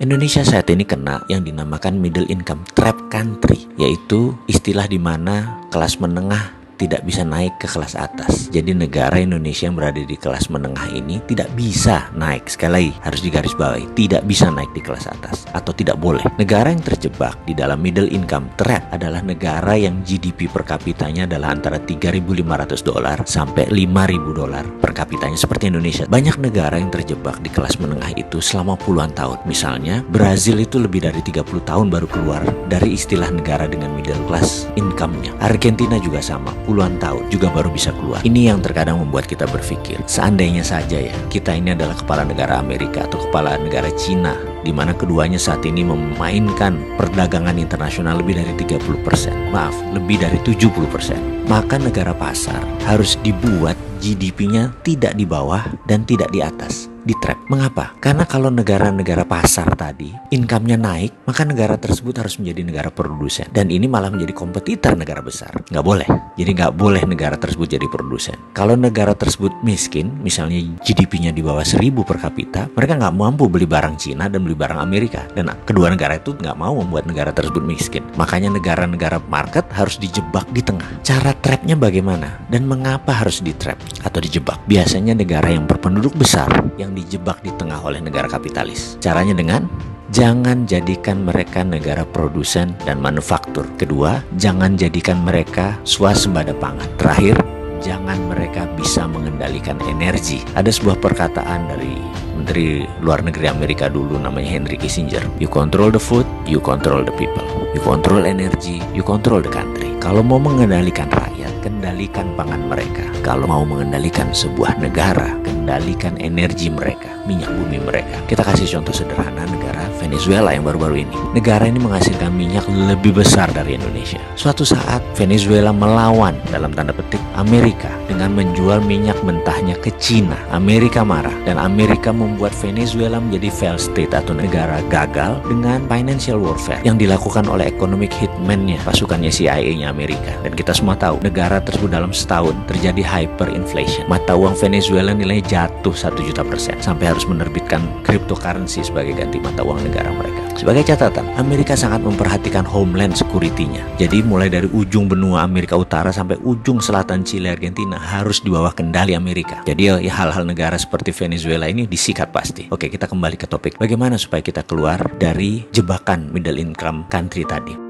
Indonesia saat ini kena yang dinamakan middle income trap country, yaitu istilah di mana kelas menengah tidak bisa naik ke kelas atas. Jadi negara Indonesia yang berada di kelas menengah ini tidak bisa naik. Sekali lagi harus digarisbawahi, tidak bisa naik di kelas atas atau tidak boleh. Negara yang terjebak di dalam middle income trap adalah negara yang GDP per kapitanya adalah antara $3.500 sampai $5.000 per kapitanya seperti Indonesia. Banyak negara yang terjebak di kelas menengah itu selama puluhan tahun. Misalnya Brazil itu lebih dari 30 tahun baru keluar dari istilah negara dengan middle class income-nya. Argentina juga sama, puluhan tahun juga baru bisa keluar. Ini yang terkadang membuat kita berpikir, seandainya saja ya kita ini adalah kepala negara Amerika atau kepala negara Cina, di mana keduanya saat ini memainkan perdagangan internasional lebih dari 30%, maaf, lebih dari 70%. Maka negara pasar harus dibuat GDP-nya tidak di bawah dan tidak di atas, di trap. Mengapa? Karena kalau negara-negara pasar tadi income-nya naik, maka negara tersebut harus menjadi negara produsen, dan ini malah menjadi kompetitor negara besar. Nggak boleh. Jadi nggak boleh negara tersebut jadi produsen. Kalau negara tersebut miskin, misalnya GDP-nya di bawah 1.000 per kapita, mereka nggak mampu beli barang Cina dan beli barang Amerika, dan kedua negara itu nggak mau membuat negara tersebut miskin. Makanya negara-negara market harus dijebak di tengah. Cara trapnya bagaimana dan mengapa harus di trap atau dijebak? Biasanya negara yang berpenduduk besar yang dijebak di tengah oleh negara kapitalis. Caranya dengan jangan jadikan mereka negara produsen dan manufaktur. Kedua, jangan jadikan mereka swasembada pangan. Terakhir, jangan mereka bisa mengendalikan energi. Ada sebuah perkataan dari Menteri Luar Negeri Amerika dulu namanya Henry Kissinger. You control the food, you control the people. You control energy, you control the country. Kalau mau mengendalikan rakyat, kendalikan pangan mereka. Kalau mau mengendalikan sebuah negara, kendalikan energi mereka, minyak bumi mereka. Kita kasih contoh sederhana negara Venezuela yang baru-baru ini. Negara ini menghasilkan minyak lebih besar dari Indonesia. Suatu saat Venezuela melawan dalam tanda petik Amerika dengan menjual minyak mentahnya ke Cina. Amerika marah dan Amerika membuat Venezuela menjadi failed state atau negara gagal dengan financial warfare yang dilakukan oleh economic hitman-nya, pasukannya CIA-nya Amerika. Dan kita semua tahu negara tersebut dalam setahun terjadi hyperinflation. Mata uang Venezuela nilainya jatuh 1.000.000% sampai harus menerbitkan cryptocurrency sebagai ganti mata uang negara mereka. Sebagai catatan, Amerika sangat memperhatikan homeland security-nya. Jadi mulai dari ujung benua Amerika Utara sampai ujung selatan Chile, Argentina harus di bawah kendali Amerika. Jadi ya hal-hal negara seperti Venezuela ini disikat pasti. Oke, kita kembali ke topik. Bagaimana supaya kita keluar dari jebakan middle income country tadi?